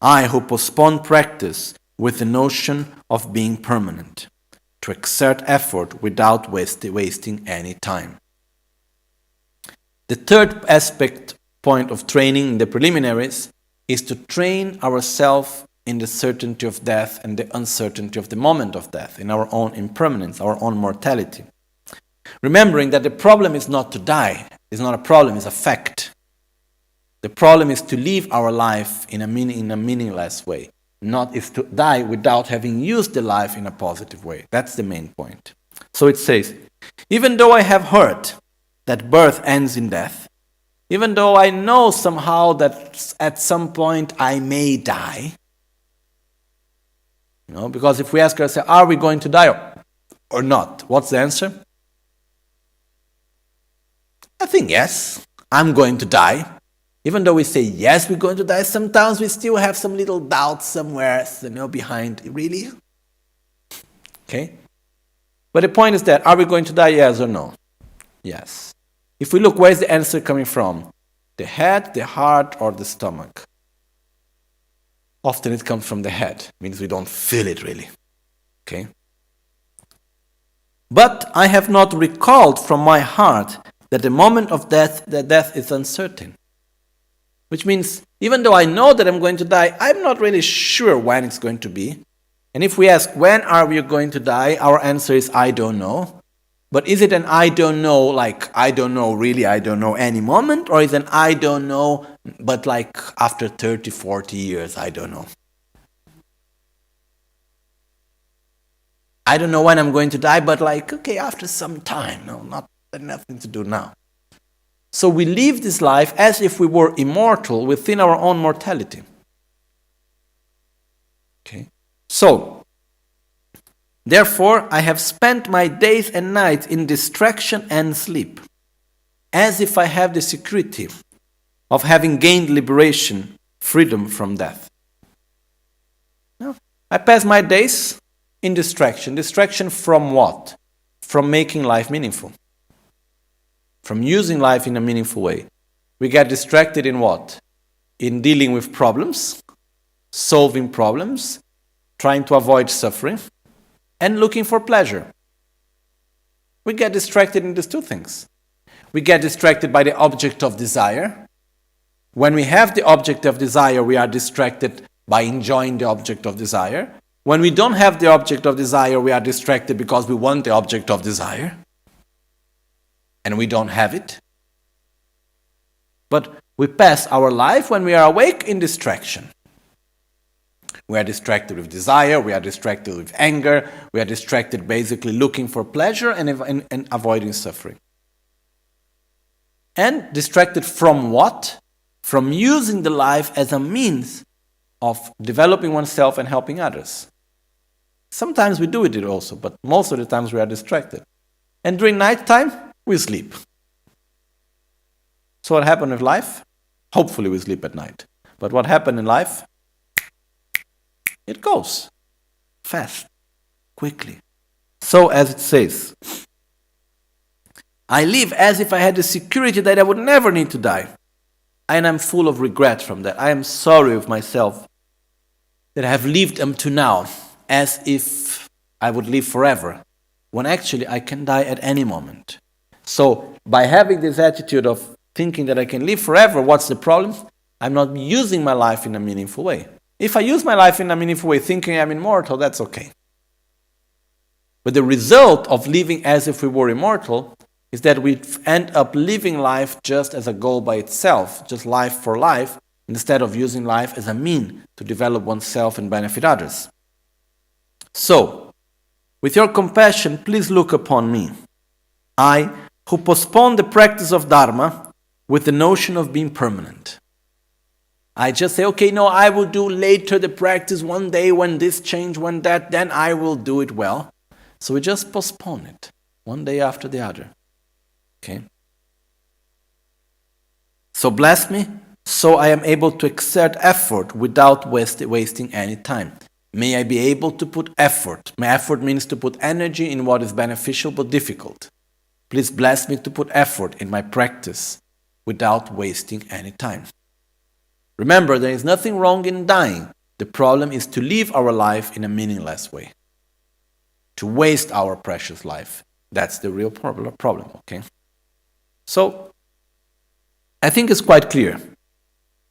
S1: I who postpone practice with the notion of being permanent, to exert effort without wasting any time. The third point of training in the preliminaries is to train ourselves in the certainty of death and the uncertainty of the moment of death, in our own impermanence, our own mortality. Remembering that the problem is not to die, it's not a problem, it's a fact. The problem is to live our life in a meaningless way, not is to die without having used the life in a positive way. That's the main point. So it says, even though I have heard that birth ends in death, even though I know somehow that at some point I may die, because if we ask ourselves, are we going to die or not? What's the answer? I think yes, I'm going to die. Even though we say yes, we're going to die, sometimes we still have some little doubts somewhere, behind. Really? Okay? But the point is that, are we going to die, yes or no? Yes. If we look, where is the answer coming from? The head, the heart, or the stomach? Often it comes from the head. Means we don't feel it really. Okay? But I have not recalled from my heart that the moment of death, the death is uncertain. Which means, even though I know that I'm going to die, I'm not really sure when it's going to be. And if we ask, when are we going to die? Our answer is, I don't know. But is it an I don't know, like I don't know really, I don't know any moment? Or is it an I don't know, but like after 30, 40 years, I don't know? I don't know when I'm going to die, but like, okay, after some time. No, nothing to do now. So we live this life as if we were immortal within our own mortality. Okay? So, therefore, I have spent my days and nights in distraction and sleep, as if I have the security of having gained liberation, freedom from death. No. I pass my days in distraction. Distraction from what? From making life meaningful. From using life in a meaningful way. We get distracted in what? In dealing with problems, solving problems, trying to avoid suffering, and looking for pleasure. We get distracted in these two things. We get distracted by the object of desire. When we have the object of desire, we are distracted by enjoying the object of desire. When we don't have the object of desire, we are distracted because we want the object of desire. and we don't have it. But we pass our life when we are awake in distraction. We are distracted with desire, we are distracted with anger, we are distracted basically looking for pleasure and avoiding suffering. And distracted from what? From using the life as a means of developing oneself and helping others. Sometimes we do it also, but most of the times we are distracted. And during night time, we sleep. So what happened with life? Hopefully we sleep at night. But what happened in life? It goes fast, quickly. So as it says, I live as if I had the security that I would never need to die. And I'm full of regret from that. I am sorry with myself that I have lived up to now as if I would live forever, when actually I can die at any moment. So by having this attitude of thinking that I can live forever, what's the problem? I'm not using my life in a meaningful way. If I use my life in a meaningful way, thinking I'm immortal, that's okay. But the result of living as if we were immortal is that we end up living life just as a goal by itself, just life for life, instead of using life as a mean to develop oneself and benefit others. So, with your compassion, please look upon me. I, who postpone the practice of Dharma with the notion of being permanent. I just say, okay, no, I will do later the practice one day when this change, when that, then I will do it well. So we just postpone it, one day after the other. Okay? So bless me, so I am able to exert effort without wasting any time. May I be able to put effort. My effort means to put energy in what is beneficial but difficult. Please bless me to put effort in my practice without wasting any time. Remember, there is nothing wrong in dying. The problem is to live our life in a meaningless way. To waste our precious life. That's the real problem, okay? So, I think it's quite clear.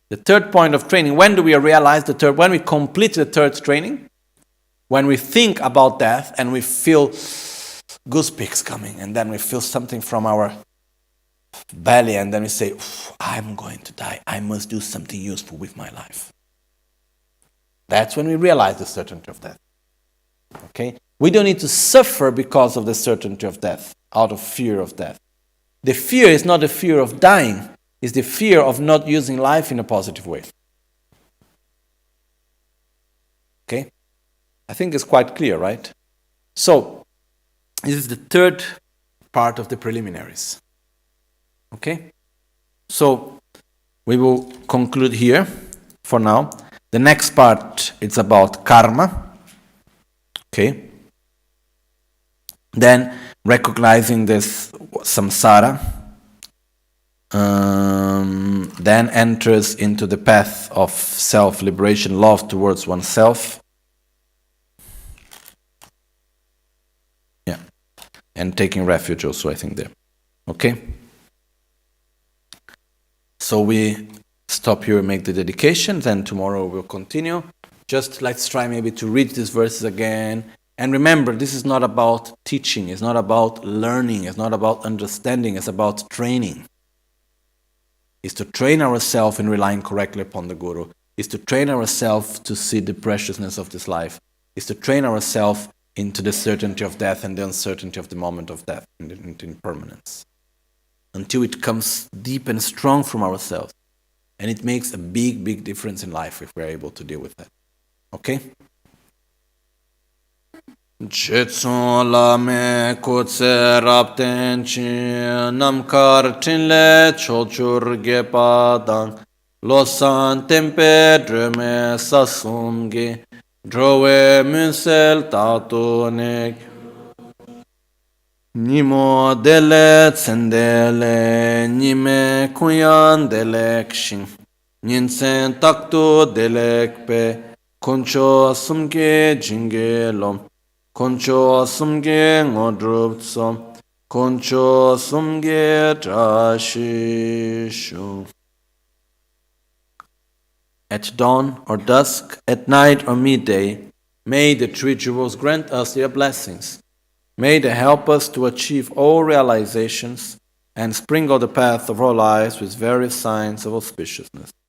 S1: The third point of training, when do we realize the third? When we complete the third training, when we think about death and we feel goose pigs coming, and then we feel something from our belly, and then we say, I'm going to die. I must do something useful with my life. That's when we realize the certainty of death. Okay? We don't need to suffer because of the certainty of death, out of fear of death. The fear is not the fear of dying, it's the fear of not using life in a positive way. Okay? I think it's quite clear, right? So, this is the third part of the preliminaries. Okay? So, we will conclude here for now. The next part is about karma. Okay? Then, recognizing this samsara, then enters into the path of self-liberation, love towards oneself. Yeah. And taking refuge also, I think, there. Okay? So we stop here and make the dedication, then tomorrow we'll continue. Just let's try maybe to read these verses again. And remember, this is not about teaching, it's not about learning, it's not about understanding, it's about training. It's to train ourselves in relying correctly upon the Guru. It's to train ourselves to see the preciousness of this life. It's to train ourselves into the certainty of death and the uncertainty of the moment of death, into impermanence. Until it comes deep and strong from ourselves. And it makes a big, big difference in life if we're able to deal with that. Okay? Chetson lame kutse rapten chi namkar chinle chochur gepadang losan tempe dreme sasumge drove munsel tatunek Nimo dele tsendele nime kunyan delek shin ninsen takto delek pe koncho sumge jinge lom koncho sumge ngodrup tsom koncho sumge trashishu. At dawn or dusk, at night or midday, may the three jewels grant us their blessings. May they help us to achieve all realizations and sprinkle the path of our lives with various signs of auspiciousness.